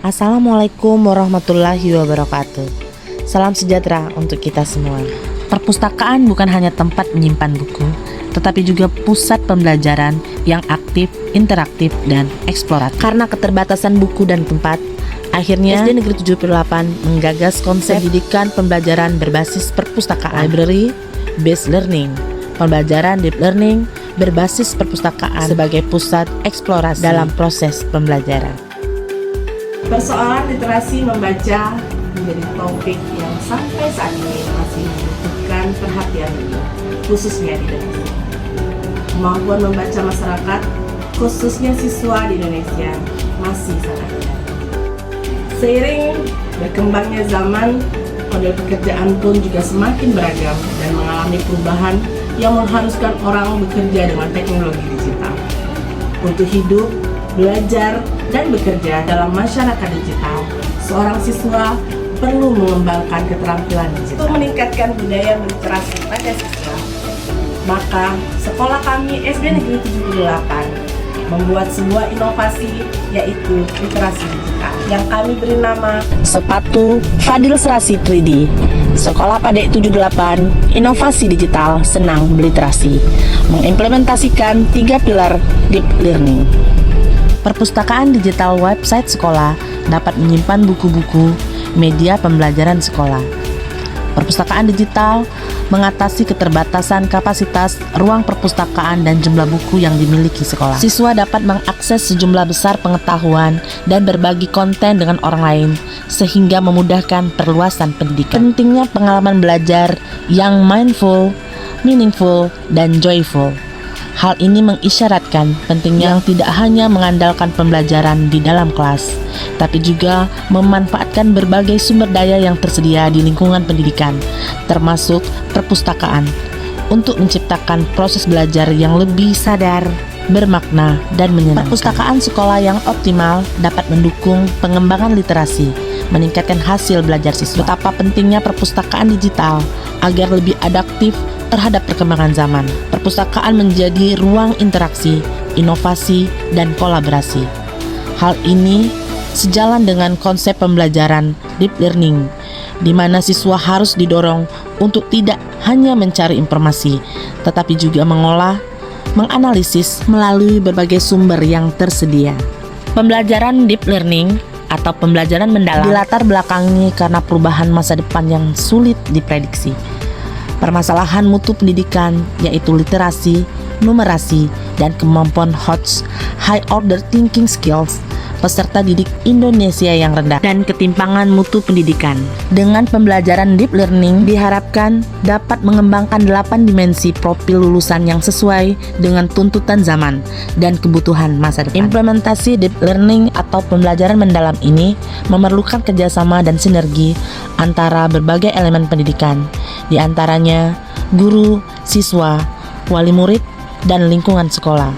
Assalamualaikum warahmatullahi wabarakatuh. Salam sejahtera untuk kita semua. Perpustakaan bukan hanya tempat menyimpan buku, tetapi juga pusat pembelajaran yang aktif, interaktif, dan eksploratif. Karena keterbatasan buku dan tempat, akhirnya SD Negeri 78 menggagas konsep pendidikan pembelajaran berbasis perpustakaan, library based learning, pembelajaran deep learning berbasis perpustakaan sebagai pusat eksplorasi dalam proses pembelajaran. Persoalan literasi membaca menjadi topik yang sampai saat ini masih membutuhkan perhatian khususnya di Indonesia. Kemampuan membaca masyarakat, khususnya siswa di Indonesia, masih sangat rendah. Seiring berkembangnya zaman, model pekerjaan pun juga semakin beragam dan mengalami perubahan yang mengharuskan orang bekerja dengan teknologi digital. Untuk hidup, belajar, dan bekerja dalam masyarakat digital, seorang siswa perlu mengembangkan keterampilan digital. Untuk meningkatkan budaya berliterasi pada siswa, maka sekolah kami SD Negeri 78 membuat sebuah inovasi, yaitu literasi digital, yang kami beri nama Sepatu Fadil Serasi 3D. Sekolah Padek 78, inovasi digital, senang berliterasi, mengimplementasikan 3 pilar deep learning. Perpustakaan digital website sekolah dapat menyimpan buku-buku media pembelajaran sekolah. Perpustakaan digital mengatasi keterbatasan kapasitas ruang perpustakaan dan jumlah buku yang dimiliki sekolah. Siswa dapat mengakses sejumlah besar pengetahuan dan berbagi konten dengan orang lain, sehingga memudahkan perluasan pendidikan. Pentingnya pengalaman belajar yang mindful, meaningful, dan joyful. Hal ini mengisyaratkan pentingnya yang tidak hanya mengandalkan pembelajaran di dalam kelas, tapi juga memanfaatkan berbagai sumber daya yang tersedia di lingkungan pendidikan, termasuk perpustakaan, untuk menciptakan proses belajar yang lebih sadar, bermakna, dan menyenangkan. Perpustakaan sekolah yang optimal dapat mendukung pengembangan literasi, meningkatkan hasil belajar siswa. Betapa pentingnya perpustakaan digital agar lebih adaptif terhadap perkembangan zaman. Perpustakaan menjadi ruang interaksi, inovasi, dan kolaborasi. Hal ini sejalan dengan konsep pembelajaran deep learning, di mana siswa harus didorong untuk tidak hanya mencari informasi, tetapi juga mengolah, menganalisis melalui berbagai sumber yang tersedia. Pembelajaran deep learning atau pembelajaran mendalam dilatar belakangi karena perubahan masa depan yang sulit diprediksi. Permasalahan mutu pendidikan, yaitu literasi, numerasi, dan kemampuan HOTS (High Order Thinking Skills) peserta didik Indonesia yang rendah, dan ketimpangan mutu pendidikan. Dengan pembelajaran deep learning diharapkan dapat mengembangkan 8 dimensi profil lulusan yang sesuai dengan tuntutan zaman dan kebutuhan masa depan. Implementasi deep learning atau pembelajaran mendalam ini memerlukan kerjasama dan sinergi antara berbagai elemen pendidikan, di antaranya guru, siswa, wali murid, dan lingkungan sekolah,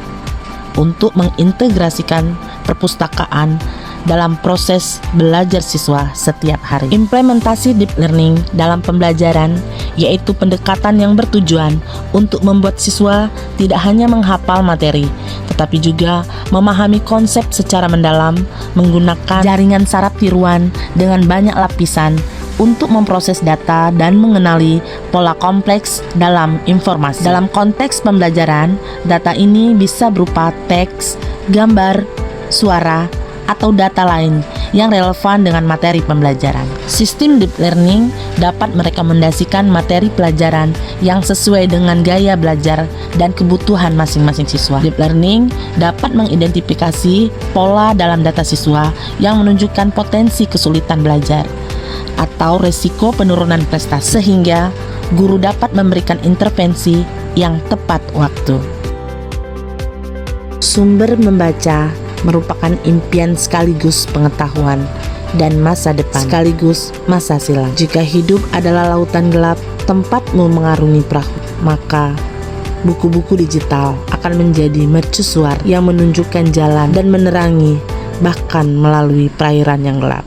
untuk mengintegrasikan perpustakaan dalam proses belajar siswa setiap hari. Implementasi deep learning dalam pembelajaran yaitu pendekatan yang bertujuan untuk membuat siswa tidak hanya menghafal materi, tetapi juga memahami konsep secara mendalam menggunakan jaringan saraf tiruan dengan banyak lapisan untuk memproses data dan mengenali pola kompleks dalam informasi. Dalam konteks pembelajaran, data ini bisa berupa teks, gambar, suara, atau data lain yang relevan dengan materi pembelajaran. Sistem deep learning dapat merekomendasikan materi pelajaran yang sesuai dengan gaya belajar dan kebutuhan masing-masing siswa. Deep learning dapat mengidentifikasi pola dalam data siswa yang menunjukkan potensi kesulitan belajar atau resiko penurunan prestasi, sehingga guru dapat memberikan intervensi yang tepat waktu. Sumber membaca merupakan impian sekaligus pengetahuan dan masa depan sekaligus masa silam. Jika hidup adalah lautan gelap, tempatmu mengarungi perahu, maka buku-buku digital akan menjadi mercusuar yang menunjukkan jalan dan menerangi bahkan melalui perairan yang gelap.